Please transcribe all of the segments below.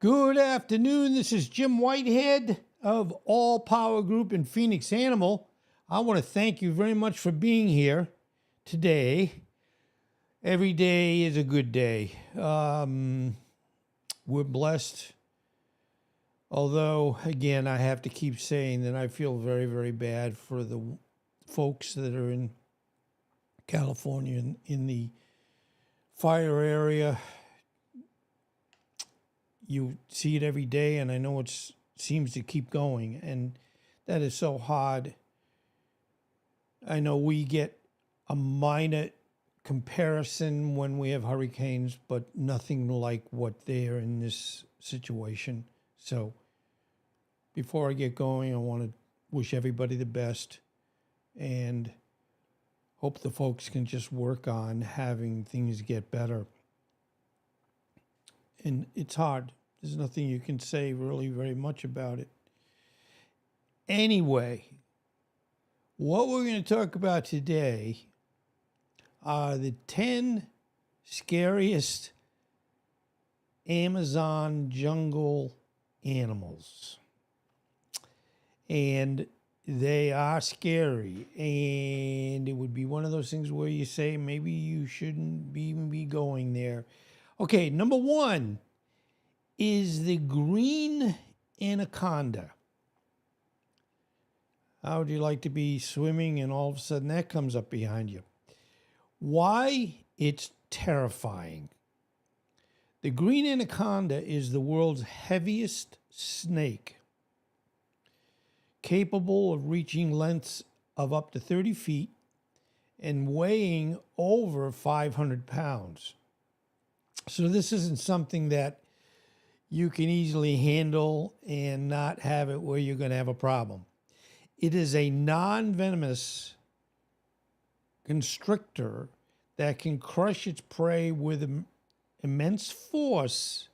Good afternoon. This is Jim Whitehead of All Power Group in Phoenix Animal. I want to thank you very much for being here today. Every day is a good day. We're blessed. Although, again, I have to keep saying that I feel very, very bad for the folks that are in California in the fire area. You see it every day, and I know it seems to keep going, and that is so hard. I know we get a minor comparison when we have hurricanes, but nothing like what they're in this situation. So before I get going, I want to wish everybody the best and hope the folks can just work on having things get better. And it's hard. There's nothing you can say really very much about it. Anyway, what we're going to talk about today are the 10 scariest Amazon jungle animals. And they are scary. And it would be one of those things where you say maybe you shouldn't even be going there. Okay, number one is the green anaconda. How would you like to be swimming and all of a sudden that comes up behind you? Why? It's terrifying. The green anaconda is the world's heaviest snake, capable of reaching lengths of up to 30 feet and weighing over 500 pounds. So this isn't something that you can easily handle and not have it where you're going to have a problem. It is a non-venomous constrictor that can crush its prey with immense force,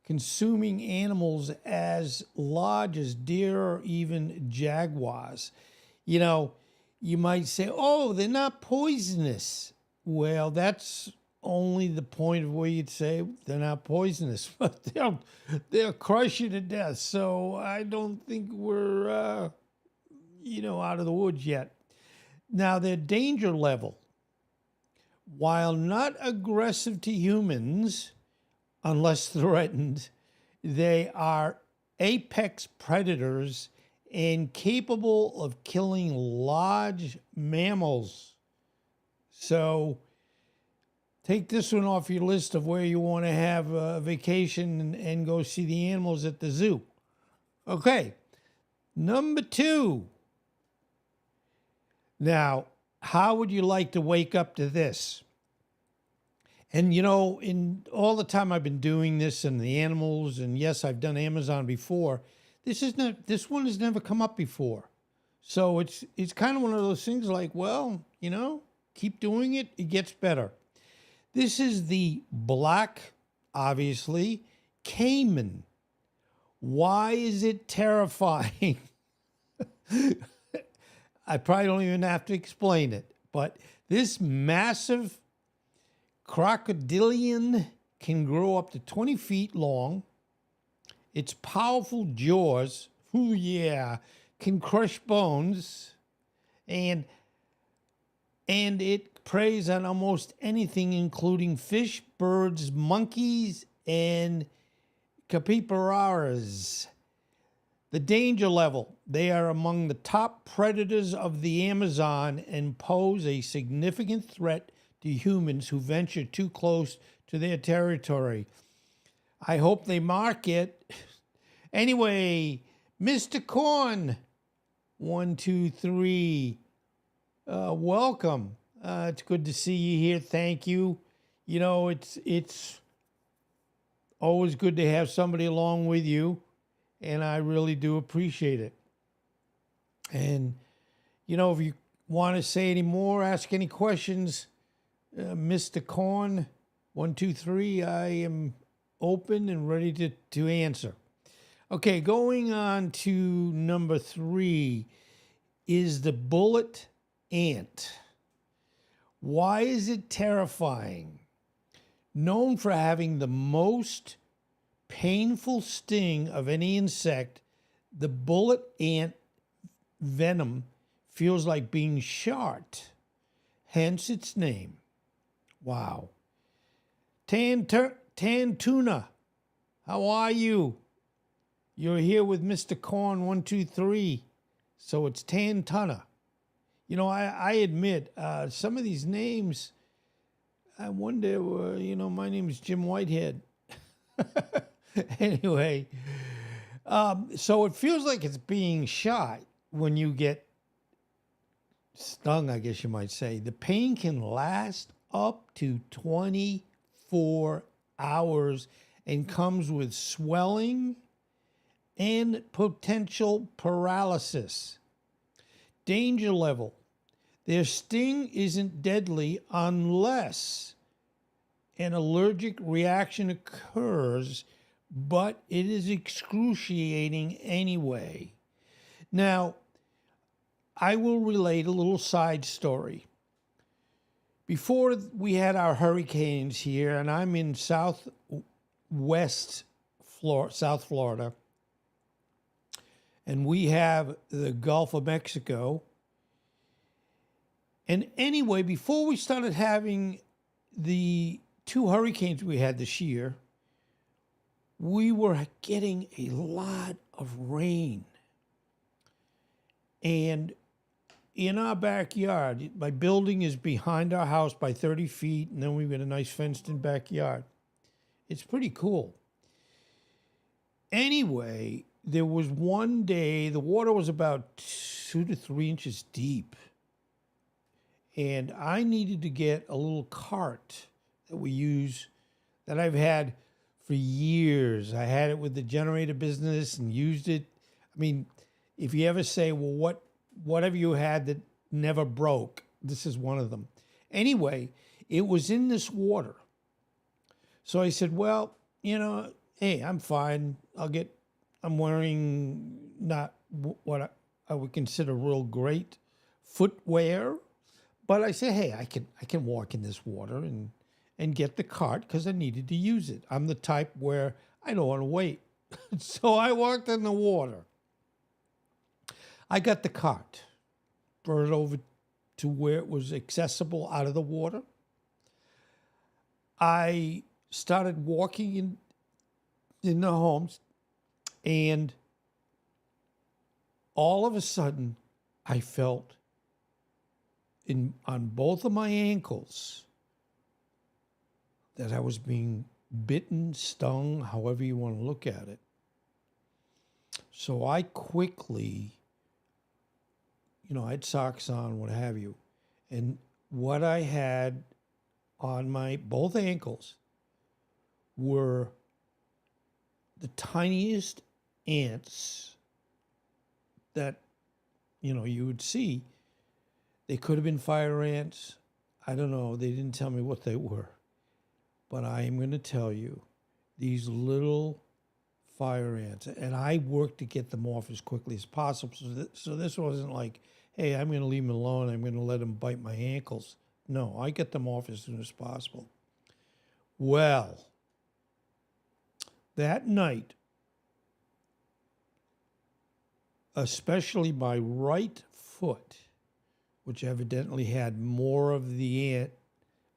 consuming animals as large as deer or even jaguars. You know, you might say, oh, they're not poisonous. Well, that's only the point of where you'd say they're not poisonous, but they'll crush you to death. So I don't think we're, out of the woods yet. Now, their danger level, while not aggressive to humans, unless threatened, they are apex predators and capable of killing large mammals. So take this one off your list of where you want to have a vacation and go see the animals at the zoo. Okay, number two. Now, how would you like to wake up to this? And, in all the time I've been doing this and the animals, and yes, I've done Amazon before, this one has never come up before. So it's kind of one of those things like, well, keep doing it, it gets better. This is the black, obviously, caiman. Why is it terrifying? I probably don't even have to explain it, but this massive crocodilian can grow up to 20 feet long. Its powerful jaws, can crush bones, and it preys on almost anything, including fish, birds, monkeys, and capybaras. The danger level, they are among the top predators of the Amazon and pose a significant threat to humans who venture too close to their territory. I hope they mark it. Anyway, Mr. Corn, 1, 2, 3, welcome. It's good to see you here. Thank you. It's always good to have somebody along with you, and I really do appreciate it. And, if you want to say any more, ask any questions, Mr. Corn, 1, 2, 3, I am open and ready to answer. Okay, going on to number 3 is the bullet ant. Why is it terrifying? Known for having the most painful sting of any insect, the bullet ant venom feels like being shot, hence its name. Wow. Tan Tuna, how are you? You're here with Mr. Corn 123, so it's Tan Tuna. You know, I admit, some of these names, I wonder, my name is Jim Whitehead. Anyway, so it feels like it's being shot when you get stung, I guess you might say. The pain can last up to 24 hours and comes with swelling and potential paralysis. Danger level. Their sting isn't deadly unless an allergic reaction occurs, but it is excruciating anyway. Now, I will relate a little side story. Before we had our hurricanes here, and I'm in South Florida, and we have the Gulf of Mexico. And anyway, before we started having the 2 hurricanes we had this year, we were getting a lot of rain. And in our backyard, my building is behind our house by 30 feet, and then we've got a nice fenced-in backyard. It's pretty cool. Anyway, there was one day, the water was about 2 to 3 inches deep. And I needed to get a little cart that we use that I've had for years. I had it with the generator business and used it. I mean, if you ever say, well, whatever you had that never broke, this is one of them. Anyway, it was in this water. So I said, well, hey, I'm fine. I'm wearing not what I would consider real great footwear. But I said, hey, I can walk in this water and get the cart because I needed to use it. I'm the type where I don't want to wait. So I walked in the water. I got the cart, brought it over to where it was accessible out of the water. I started walking in the homes, and all of a sudden, I felt on both of my ankles that I was being bitten, stung, however you want to look at it. So I quickly, I had socks on, what have you. And what I had on my both ankles were the tiniest ants that, you would see. They could have been fire ants. I don't know. They didn't tell me what they were. But I am going to tell you, these little fire ants, and I worked to get them off as quickly as possible. So this wasn't like, hey, I'm going to leave them alone. I'm going to let them bite my ankles. No, I get them off as soon as possible. Well, that night, especially my right foot, which evidently had more of the ant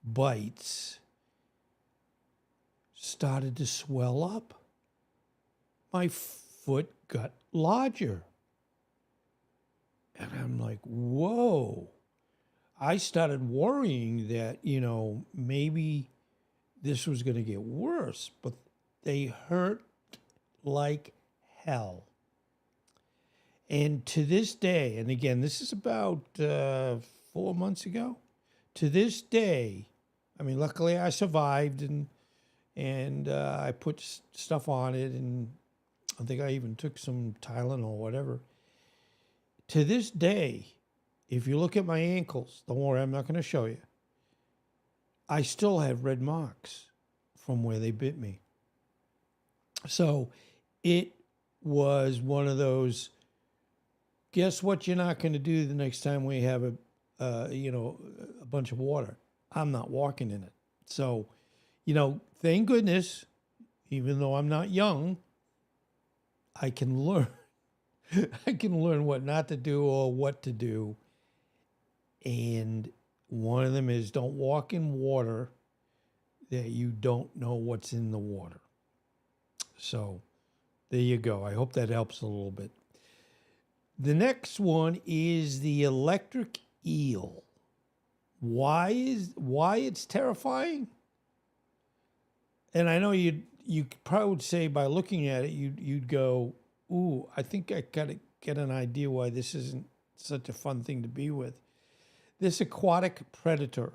bites, started to swell up. My foot got larger. And I'm like, whoa. I started worrying that, maybe this was going to get worse, but they hurt like hell. And to this day, and again, this is about 4 months ago, to this day, I mean, luckily I survived and I put stuff on it, and I think I even took some Tylenol or whatever. To this day, if you look at my ankles, don't worry, I'm not going to show you. I still have red marks from where they bit me. So it was one of those, guess what you're not going to do the next time we have a bunch of water? I'm not walking in it. So, thank goodness, even though I'm not young, I can learn. I can learn what not to do or what to do. And one of them is don't walk in water that you don't know what's in the water. So there you go. I hope that helps a little bit. The next one is the electric eel. Why it's terrifying? And I know you probably would say by looking at it, you'd go, ooh, I think I gotta get an idea why this isn't such a fun thing to be with. This aquatic predator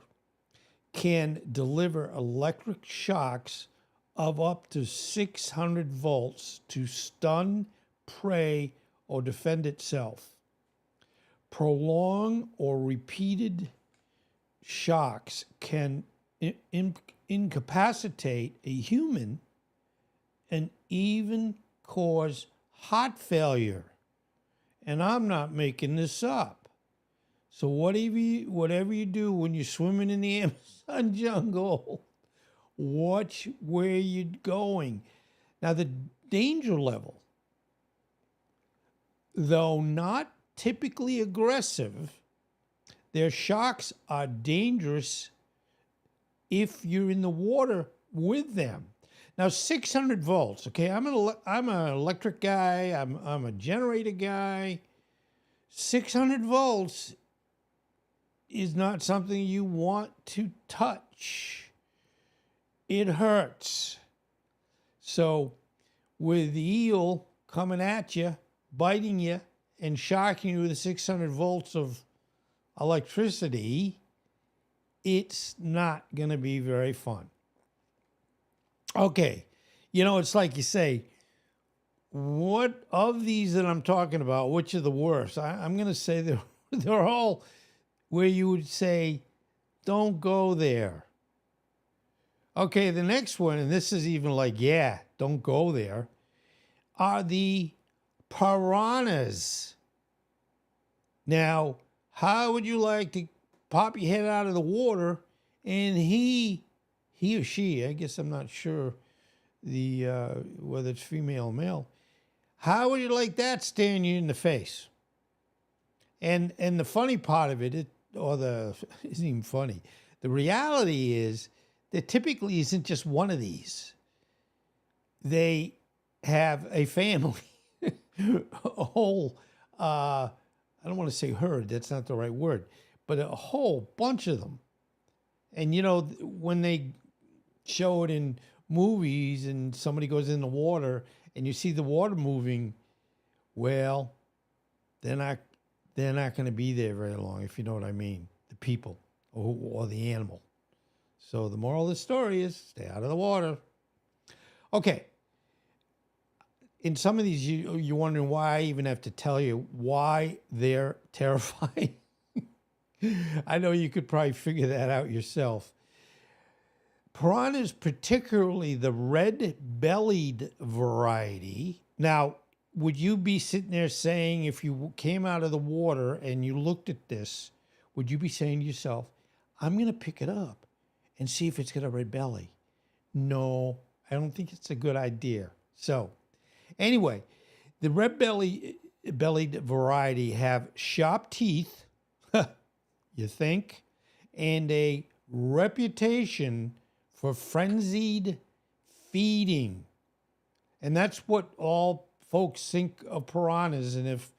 can deliver electric shocks of up to 600 volts to stun, prey, or defend itself. Prolonged or repeated shocks can incapacitate a human and even cause heart failure. And I'm not making this up. So whatever you do when you're swimming in the Amazon jungle, watch where you're going. Now, the danger level, though not typically aggressive, their shocks are dangerous if you're in the water with them. Now, 600 volts, okay, I'm an electric guy, I'm a generator guy. 600 volts is not something you want to touch. It hurts. So with the eel coming at you, biting you, and shocking you with 600 volts of electricity, it's not going to be very fun. Okay, it's like you say, what of these that I'm talking about, which are the worst? I'm going to say they're all where you would say, don't go there. Okay, the next one, and this is even like, yeah, don't go there, are the piranhas. Now, how would you like to pop your head out of the water and he or she, I guess I'm not sure whether it's female or male, how would you like that staring you in the face? And the funny part of it isn't even funny. The reality is there typically isn't just one of these. They have a family, a whole, I don't want to say herd, that's not the right word, but a whole bunch of them. And, when they show it in movies and somebody goes in the water and you see the water moving, well, they're not going to be there very long, if you know what I mean, the people or the animal. So the moral of the story is stay out of the water. Okay. In some of these, you're wondering why I even have to tell you why they're terrifying. I know you could probably figure that out yourself. Piranhas, particularly the red-bellied variety. Now, would you be sitting there saying, if you came out of the water and you looked at this, would you be saying to yourself, I'm going to pick it up and see if it's got a red belly? No, I don't think it's a good idea. So, anyway, the red-bellied variety have sharp teeth, you think, and a reputation for frenzied feeding. And that's what all folks think of piranhas. And if,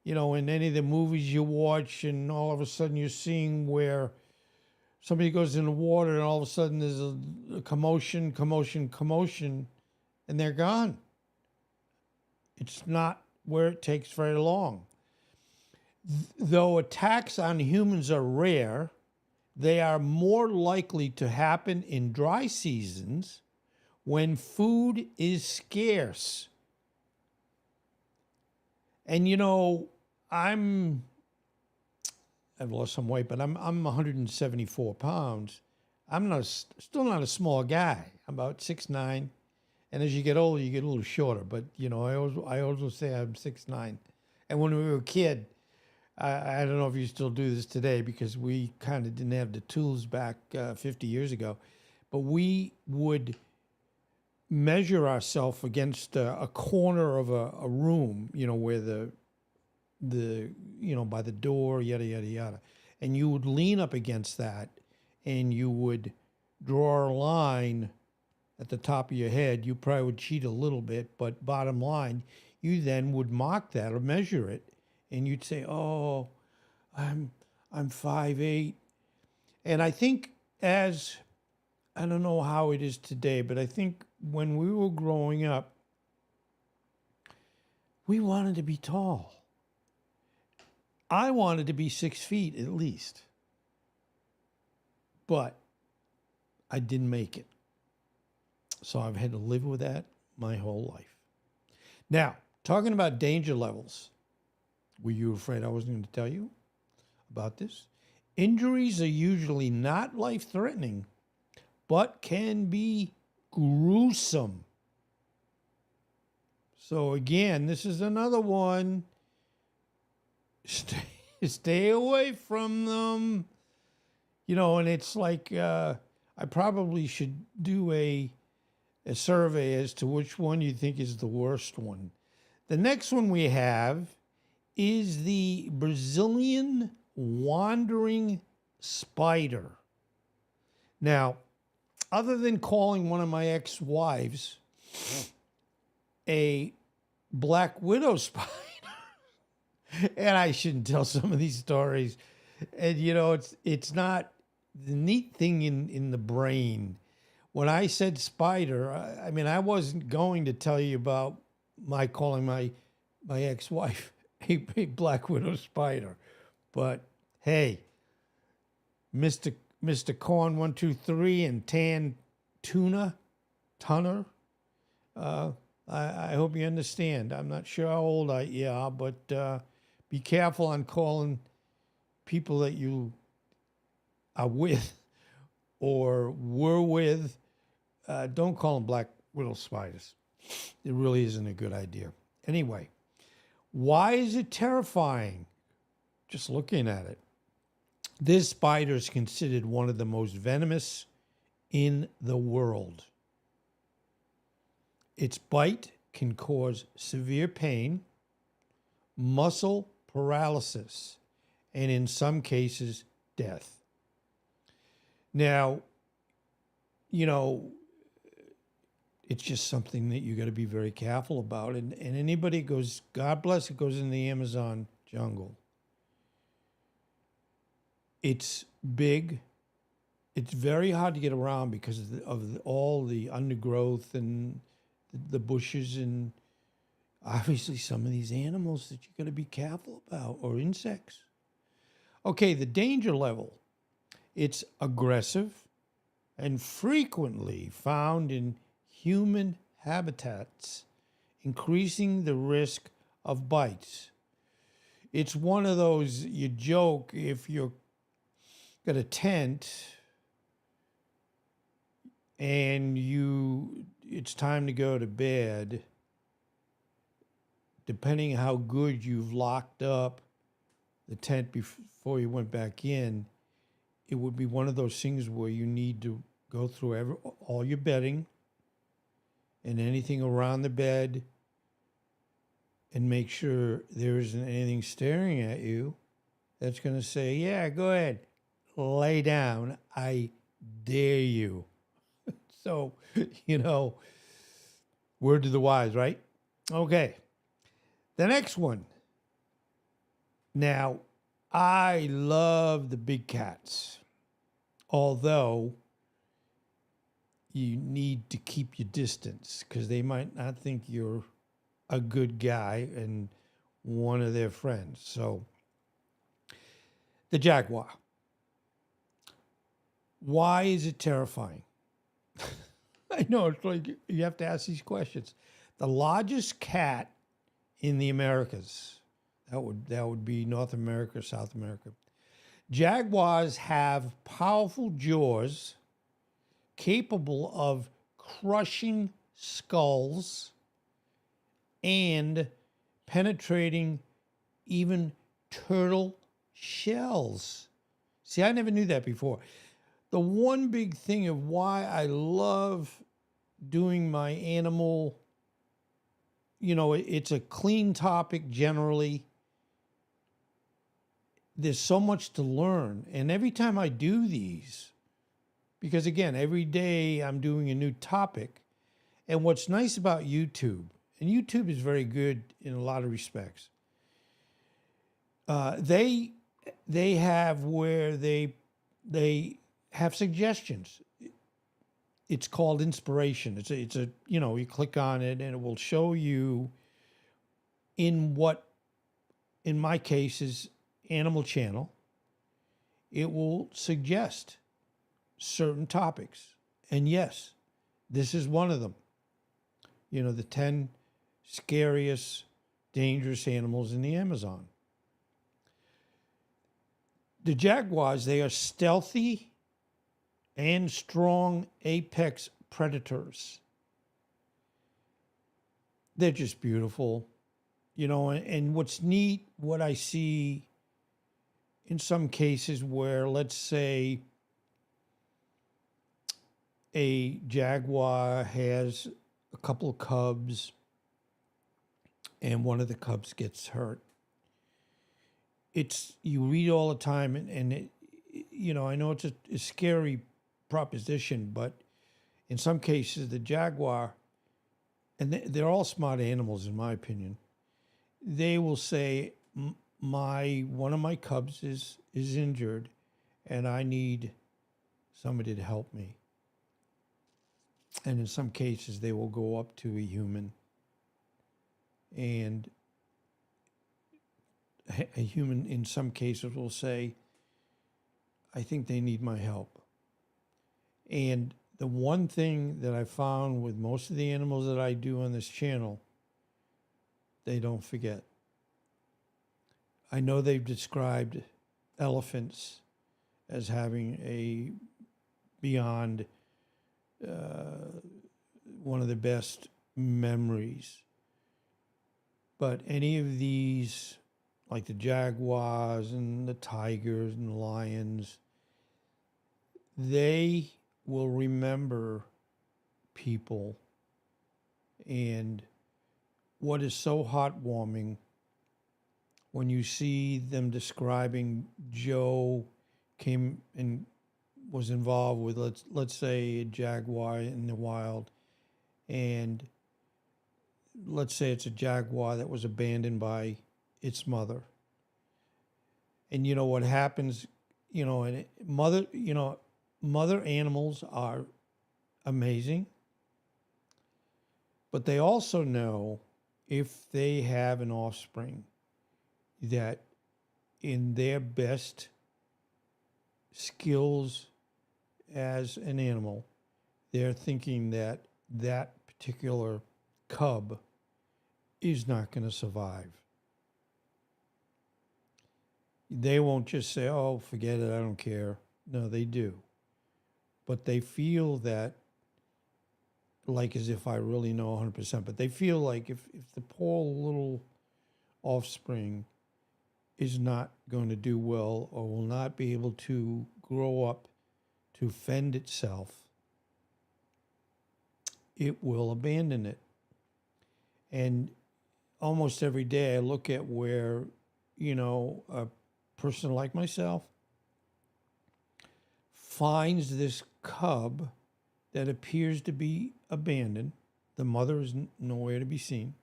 in any of the movies you watch and all of a sudden you're seeing where somebody goes in the water and all of a sudden there's a commotion, and they're gone. It's not where it takes very long. Though attacks on humans are rare, they are more likely to happen in dry seasons when food is scarce. And I've lost some weight, but I'm 174 pounds. I'm still not a small guy. I'm about 6'9". And as you get older, you get a little shorter. But, I always say I'm 6'9". And when we were a kid, I don't know if you still do this today because we kind of didn't have the tools back 50 years ago, but we would measure ourselves against a corner of a room, where by the door, yada, yada, yada. And you would lean up against that and you would draw a line at the top of your head. You probably would cheat a little bit, but bottom line, you then would mark that or measure it, and you'd say, "Oh, I'm 5'8". And I think I don't know how it is today, but I think when we were growing up, we wanted to be tall. I wanted to be 6 feet at least, but I didn't make it. So I've had to live with that my whole life. Now, talking about danger levels, were you afraid I wasn't going to tell you about this? Injuries are usually not life-threatening, but can be gruesome. So again, this is another one. Stay away from them. And it's like I probably should do a survey as to which one you think is the worst one. The next one we have is the Brazilian wandering spider. Now, other than calling one of my ex-wives a black widow spider, and I shouldn't tell some of these stories, and it's not the neat thing in the brain. When I said spider, I wasn't going to tell you about my calling my ex-wife a black widow spider, but hey, Mr. Corn 123 and Tan Tunner, I hope you understand. I'm not sure how old you are, but be careful on calling people that you are with or were with. Don't call them black widow spiders. It really isn't a good idea. Anyway, why is it terrifying? Just looking at it. This spider is considered one of the most venomous in the world. Its bite can cause severe pain, muscle paralysis, and in some cases, death. Now, it's just something that you got to be very careful about. And anybody goes, God bless it, goes in the Amazon jungle. It's big. It's very hard to get around because of all the undergrowth and the bushes and obviously some of these animals that you got to be careful about, or insects. Okay, the danger level. It's aggressive and frequently found in human habitats, increasing the risk of bites. It's one of those, you joke, if you're got a tent and it's time to go to bed, depending how good you've locked up the tent before you went back in, it would be one of those things where you need to go through all your bedding and anything around the bed and make sure there isn't anything staring at you that's going to say, yeah, go ahead, lay down, I dare you. So, word to the wise, right? Okay. The next one. Now, I love the big cats, although you need to keep your distance because they might not think you're a good guy and one of their friends. So, the jaguar. Why is it terrifying? I know, it's like you have to ask these questions. The largest cat in the Americas, that would be North America, South America. Jaguars have powerful jaws capable of crushing skulls and penetrating even turtle shells. See, I never knew that before. The one big thing of why I love doing my animal, it's a clean topic generally. There's so much to learn. And every time I do these, because again, every day I'm doing a new topic. And what's nice about YouTube, and YouTube is very good in a lot of respects, they have where they have suggestions. It's called inspiration. It's a you click on it and it will show you in my case is Animal Channel. It will suggest certain topics. And yes, this is one of them. The 10 scariest, dangerous animals in the Amazon. The jaguars, they are stealthy and strong apex predators. They're just beautiful. And what's neat, what I see in some cases where, let's say, a jaguar has a couple of cubs and one of the cubs gets hurt. You read all the time and it, I know it's a scary proposition, but in some cases the jaguar, and they're all smart animals in my opinion, they will say, one of my cubs is injured and I need somebody to help me. And in some cases, they will go up to a human and a human in some cases will say, I think they need my help. And the one thing that I found with most of the animals that I do on this channel, they don't forget. I know they've described elephants as having a beyond one of the best memories. But any of these, like the jaguars and the tigers and the lions, they will remember people. And what is so heartwarming when you see them describing Joe came and was involved with, let's say, a jaguar in the wild, and let's say it's a jaguar that was abandoned by its mother. And what happens, and mother animals are amazing, but they also know if they have an offspring that in their best skills as an animal, they're thinking that that particular cub is not going to survive. They won't just say, oh, forget it, I don't care. No, they do. But they feel that, like as if I really know 100%, but they feel like if the poor little offspring is not going to do well or will not be able to grow up to fend itself, it will abandon it. And almost every day I look at where, a person like myself finds this cub that appears to be abandoned. The mother is nowhere to be seen.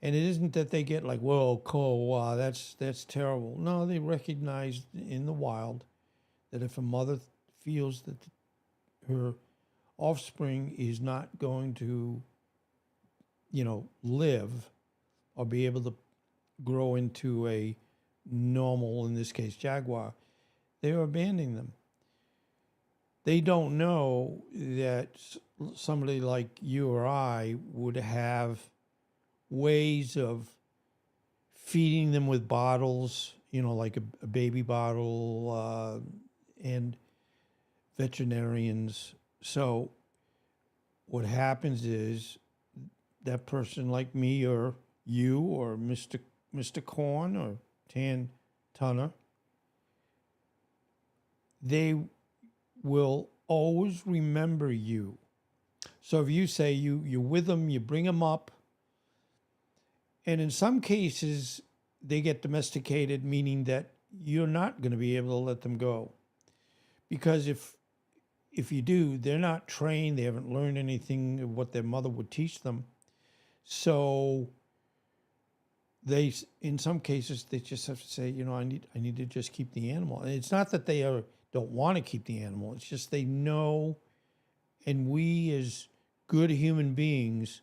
And it isn't that they get like, whoa, Cole, wow, that's terrible. No, they recognize in the wild that if a mother feels that her offspring is not going to, live or be able to grow into a normal, in this case, jaguar, they are abandoning them. They don't know that somebody like you or I would have ways of feeding them with bottles, like a baby bottle, and veterinarians. So what happens is that person like me or you or Mr. Corn or Tan Tunner, they will always remember you. So if you say you're with them, you bring them up, and in some cases they get domesticated, meaning that you're not going to be able to let them go, because if you do, they're not trained, they haven't learned anything of what their mother would teach them. So they, in some cases, they just have to say, I need to just keep the animal. And it's not that they don't want to keep the animal. It's just they know, and we as good human beings,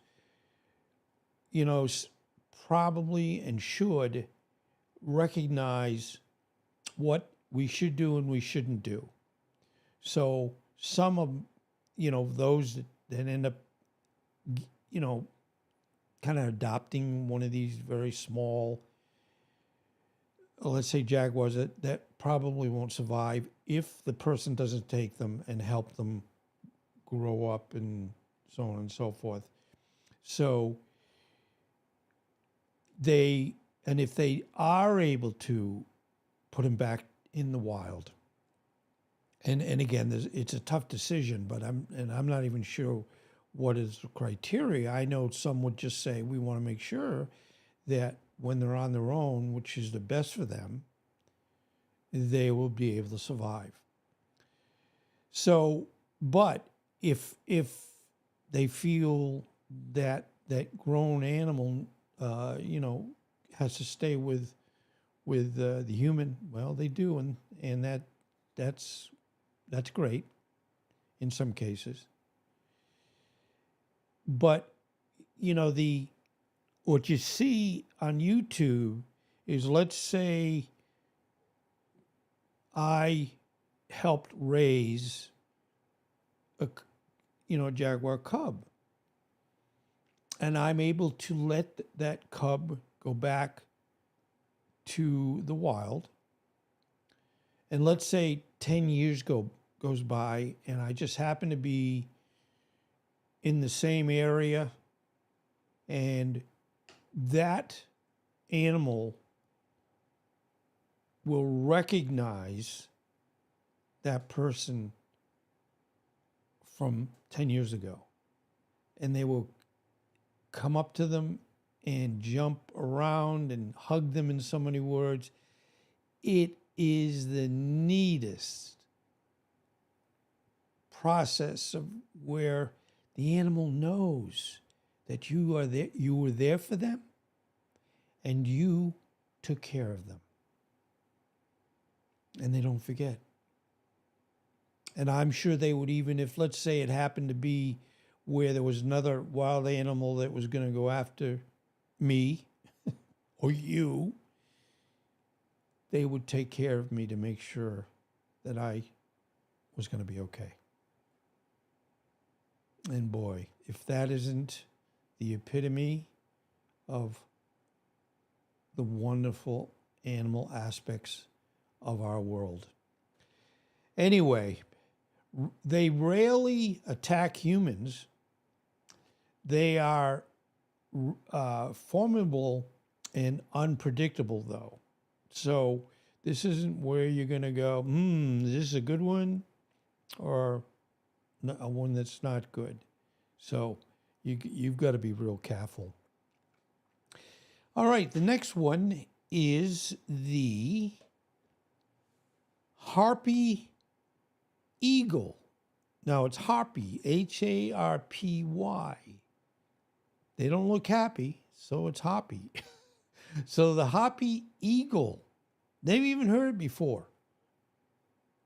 probably and should recognize what we should do and we shouldn't do. So some of, those that end up, kind of adopting one of these very small, let's say jaguars, that probably won't survive if the person doesn't take them and help them grow up and so on and so forth. So if they are able to put them back in the wild, and again, it's a tough decision, but I'm not even sure what is the criteria. I know some would just say, we want to make sure that when they're on their own, which is the best for them, they will be able to survive. So, but if they feel that grown animal, has to stay with the human, well, they do, and that's great in some cases. But what you see on YouTube is, let's say I helped raise a jaguar cub, and I'm able to let that cub go back to the wild. And let's say 10 years goes by, and I just happen to be in the same area, and that animal will recognize that person from 10 years ago, and they will come up to them and jump around and hug them in so many words. It is the neatest process of where the animal knows that you were there for them, and you took care of them. And they don't forget. And I'm sure they would, even if, let's say, it happened to be where there was another wild animal that was going to go after me or you, they would take care of me to make sure that I was going to be okay. And boy, if that isn't the epitome of the wonderful animal aspects of our world. Anyway, they rarely attack humans. They are formidable and unpredictable, though. So this isn't where you're going to go, is this a good one or a one that's not good? So you've got to be real careful. All right, the next one is the harpy eagle. Now it's harpy, Harpy. They don't look happy, so it's harpy. So the harpy eagle, they've even heard it before.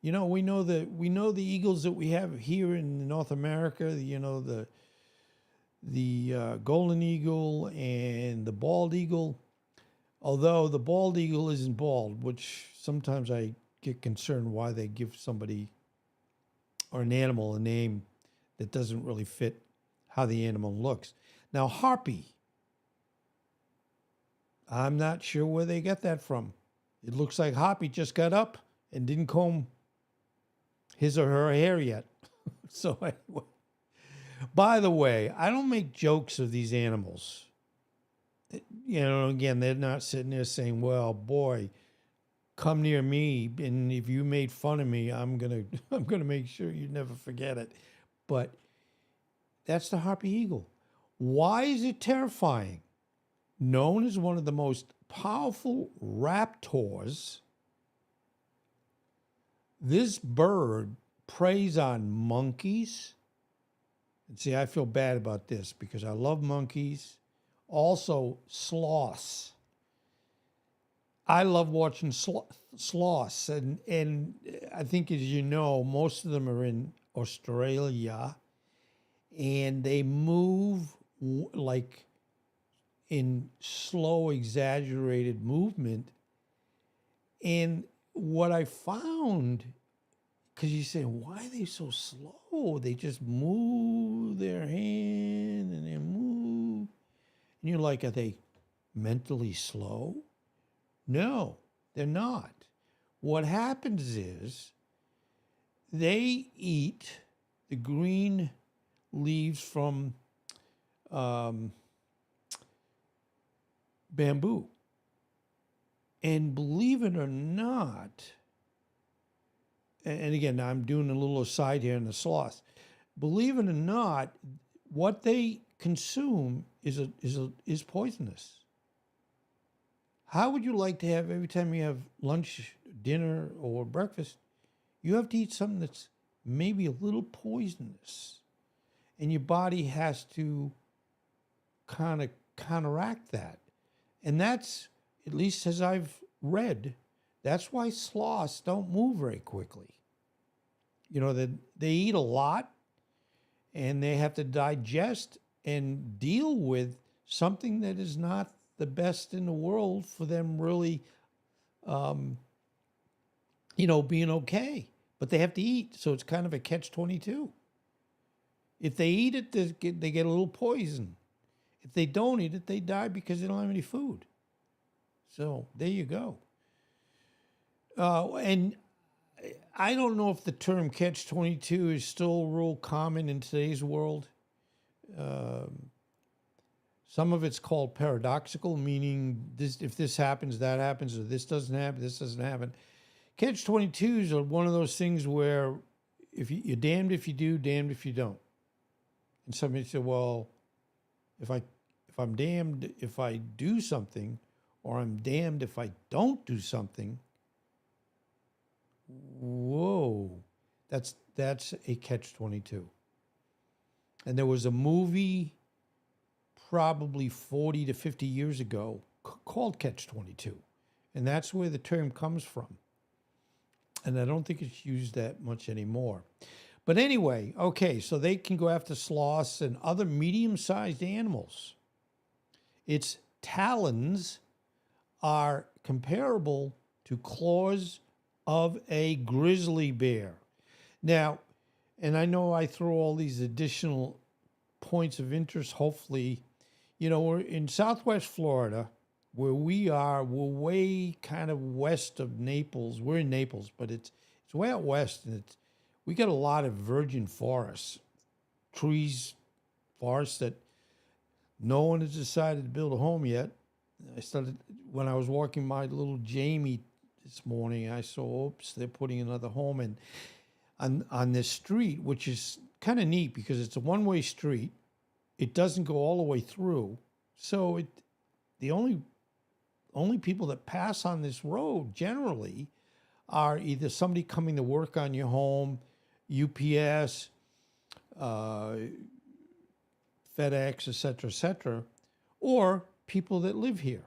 We know the eagles that we have here in North America. The golden eagle and the bald eagle. Although the bald eagle isn't bald, which sometimes I get concerned why they give somebody or an animal a name that doesn't really fit how the animal looks. Now, harpy, I'm not sure where they get that from. It looks like Harpy just got up and didn't comb his or her hair yet. So anyway, by the way, I don't make jokes of these animals. Again, they're not sitting there saying, well, boy, come near me, and if you made fun of me, I'm gonna make sure you never forget it. But That's the harpy eagle. Why is it terrifying? Known as one of the most powerful raptors, this bird preys on monkeys. And see, I feel bad about this because I love monkeys. Also, sloths. I love watching sloths, and I think, as you know, most of them are in Australia, and they move like in slow, exaggerated movement. And what I found, because you say, why are they so slow? They just move their hand and they move. And you're like, are they mentally slow? No, they're not. What happens is they eat the green leaves from bamboo. And believe it or not, and again, I'm doing a little aside here in the sloth. Believe it or not, what they consume is poisonous. How would you like to have, every time you have lunch, dinner, or breakfast, you have to eat something that's maybe a little poisonous, and your body has to kind of counteract that. And that's, at least as I've read, that's why sloths don't move very quickly. You know, they eat a lot, and they have to digest and deal with something that is not the best in the world for them really, being okay. But they have to eat, so it's kind of a catch-22. If they eat it, they get a little poison. If they don't eat it, they die because they don't have any food. So there you go. And I don't know if the term catch-22 is still real common in today's world. Some of it's called paradoxical, meaning if this happens, that happens, or this doesn't happen, this doesn't happen. Catch-22s are one of those things where if you're damned if you do, damned if you don't. And somebody said, well, if I'm damned if I do something, or I'm damned if I don't do something, whoa, that's a catch-22. And there was a movie probably 40 to 50 years ago called Catch-22. And that's where the term comes from. And I don't think it's used that much anymore. But anyway, okay, so they can go after sloths and other medium-sized animals. Its talons are comparable to claws of a grizzly bear. Now, and I know I throw all these additional points of interest, hopefully. We're in Southwest Florida, where we are. We're way kind of west of Naples. We're in Naples, but it's way out west, and we got a lot of virgin forests, forests that no one has decided to build a home yet. When I was walking my little Jamie this morning, I saw, oops, they're putting another home in on this street, which is kind of neat because it's a one-way street. It doesn't go all the way through. So the only people that pass on this road generally are either somebody coming to work on your home, UPS, FedEx, et cetera, or people that live here,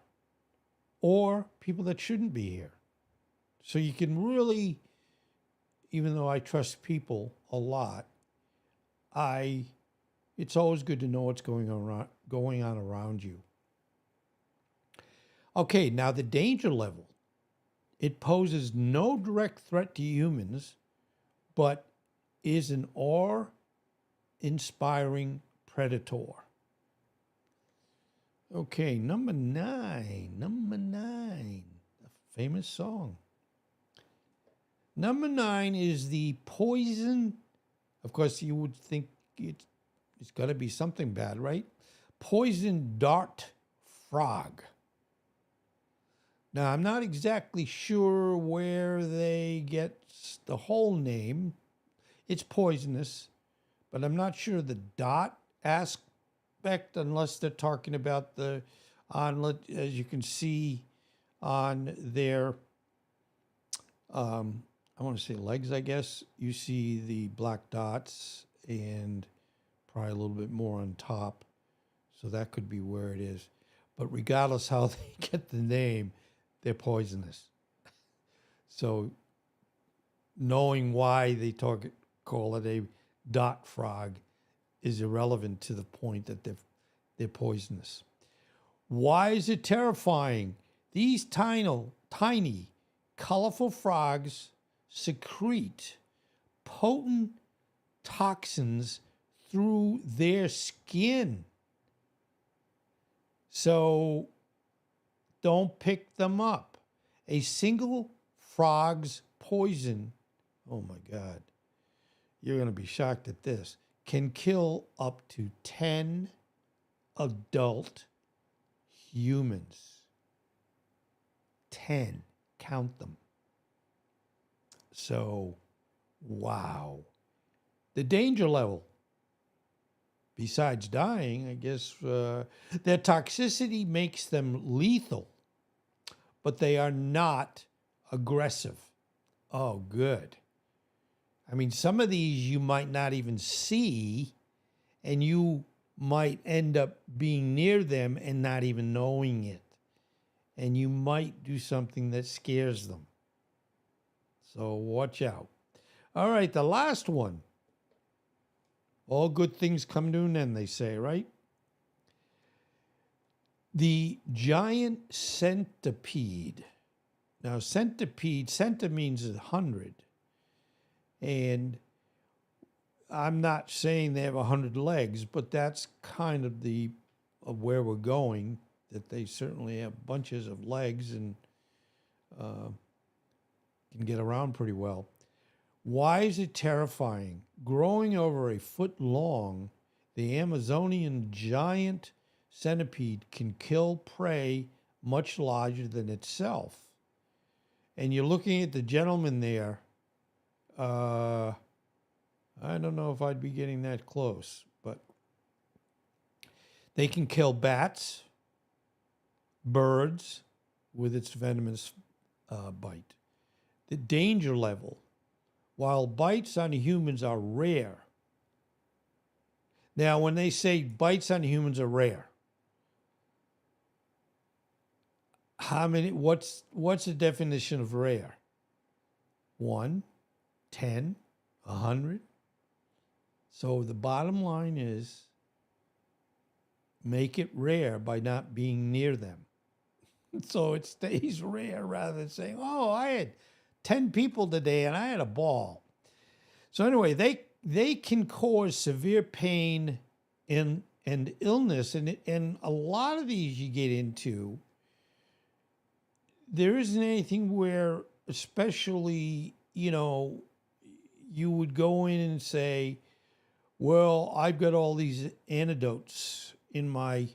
or people that shouldn't be here. So you can really, even though I trust people a lot, it's always good to know what's going on around you. Okay, now the danger level. It poses no direct threat to humans, but is an awe-inspiring predator. Okay, number nine, a famous song. Number 9 is the poison. Of course, you would think it's got to be something bad, right? Poison dart frog. Now, I'm not exactly sure where they get the whole name. It's poisonous, but I'm not sure the dot aspect, unless they're talking about the as you can see on their, I want to say legs, I guess. You see the black dots and probably a little bit more on top. So that could be where it is. But regardless how they get the name, they're poisonous. So knowing why they call it a dot frog is irrelevant to the point that they're poisonous. Why is it terrifying? These tiny, colorful frogs secrete potent toxins through their skin. So don't pick them up. A single frog's poison, oh my God, you're going to be shocked at this, can kill up to 10 adult humans. 10. Count them. So, wow. The danger level, besides dying, I guess, their toxicity makes them lethal, but they are not aggressive. Oh, good. I mean, some of these you might not even see, and you might end up being near them and not even knowing it. And you might do something that scares them. So watch out. All right, the last one. All good things come to an end, they say, right? The giant centipede. Now, centipede, centa means 100. And I'm not saying they have 100 legs, but that's kind of of where we're going, that they certainly have bunches of legs and can get around pretty well. Why is it terrifying? Growing over a foot long, the Amazonian giant centipede can kill prey much larger than itself. And you're looking at the gentleman there. I don't know if I'd be getting that close, but they can kill bats, birds with its venomous bite. The danger level, while bites on humans are rare. Now, when they say bites on humans are rare, how many? What's the definition of rare? 1, 10, 100. So the bottom line is, make it rare by not being near them. So it stays rare rather than saying, oh, I had 10 people today and I had a ball. So anyway, they can cause severe pain and illness. And a lot of these you get into, there isn't anything where, especially, you would go in and say, well, I've got all these antidotes in my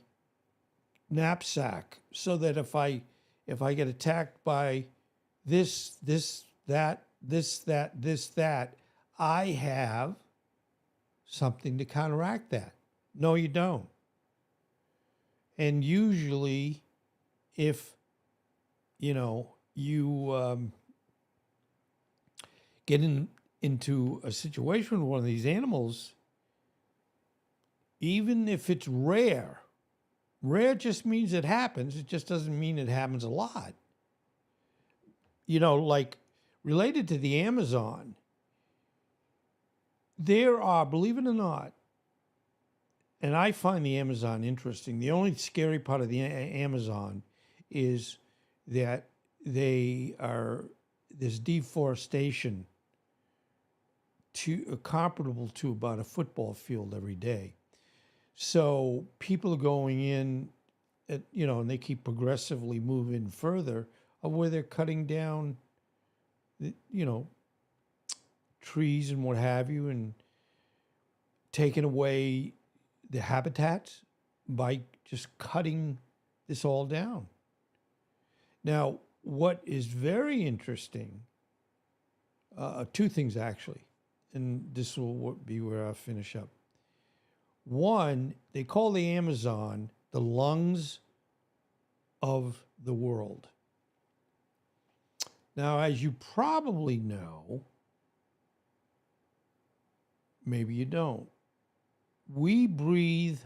knapsack so that if I get attacked by this, that, I have something to counteract that. No, you don't. And usually, if you get into a situation with one of these animals, even if it's rare just means it happens. It just doesn't mean it happens a lot. Like related to the Amazon, there are, believe it or not, and I find the Amazon interesting. The only scary part of the Amazon is that there's deforestation comparable to about a football field every day. So people are going in, and they keep progressively moving further of where they're cutting down, trees and what have you, and taking away the habitats by just cutting this all down. Now, what is very interesting, two things actually, and this will be where I finish up. One, they call the Amazon the lungs of the world. Now, as you probably know, maybe you don't, we breathe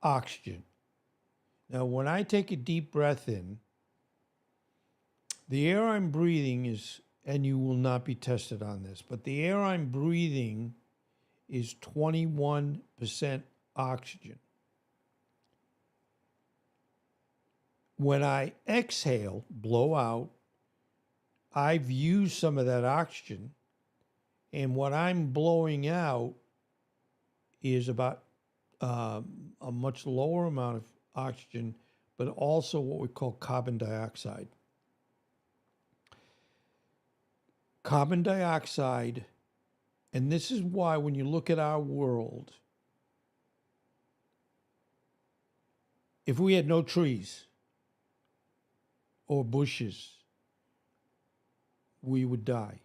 oxygen. Now, when I take a deep breath in, the air I'm breathing is, and you will not be tested on this, but the air I'm breathing is 21% oxygen. When I exhale, blow out, I've used some of that oxygen, and what I'm blowing out is about a much lower amount of oxygen, but also what we call carbon dioxide. Carbon dioxide, and this is why when you look at our world, if we had no trees or bushes, we would die.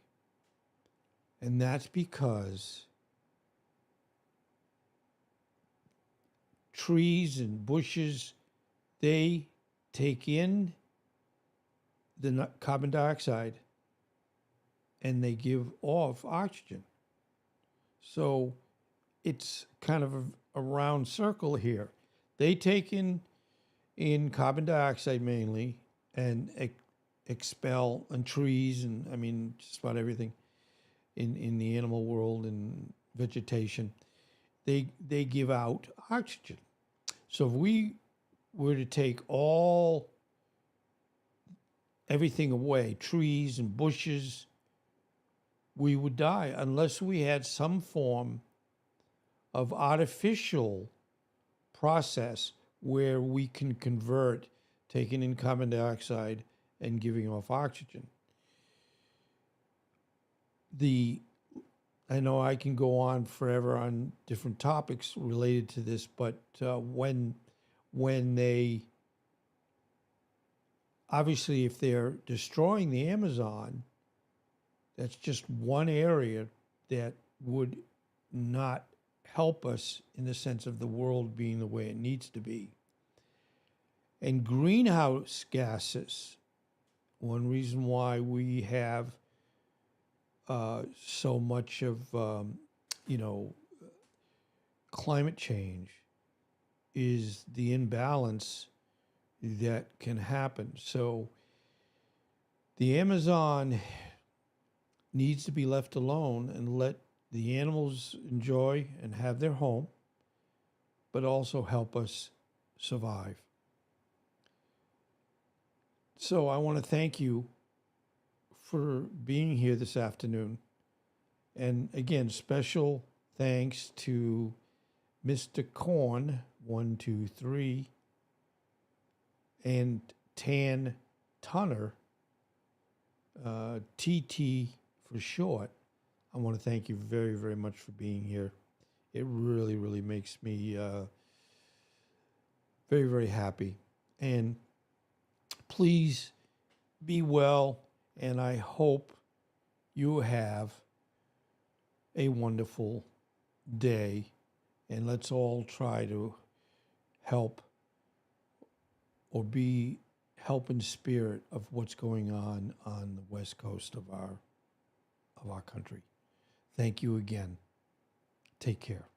And that's because trees and bushes, they take in the carbon dioxide and they give off oxygen. So it's kind of a round circle here. They take in carbon dioxide mainly and expel on trees and, I mean, just about everything in the animal world and vegetation. They give out oxygen. So if we were to take everything away, trees and bushes, we would die unless we had some form of artificial process where we can convert taking in carbon dioxide and giving off oxygen. I know I can go on forever on different topics related to this, but when they, obviously, if they're destroying the Amazon, that's just one area that would not help us in the sense of the world being the way it needs to be. And greenhouse gases, one reason why we have so much of, climate change is the imbalance that can happen. So the Amazon needs to be left alone and let the animals enjoy and have their home, but also help us survive. So I want to thank you for being here this afternoon. And again, special thanks to Mr. Corn 123 and Tan Tunner, TT for short. I want to thank you very, very much for being here. It really, really makes me very, very happy. And please be well, and I hope you have a wonderful day. And let's all try to help or be helping spirit of what's going on the west coast of our country. Thank you again. Take care.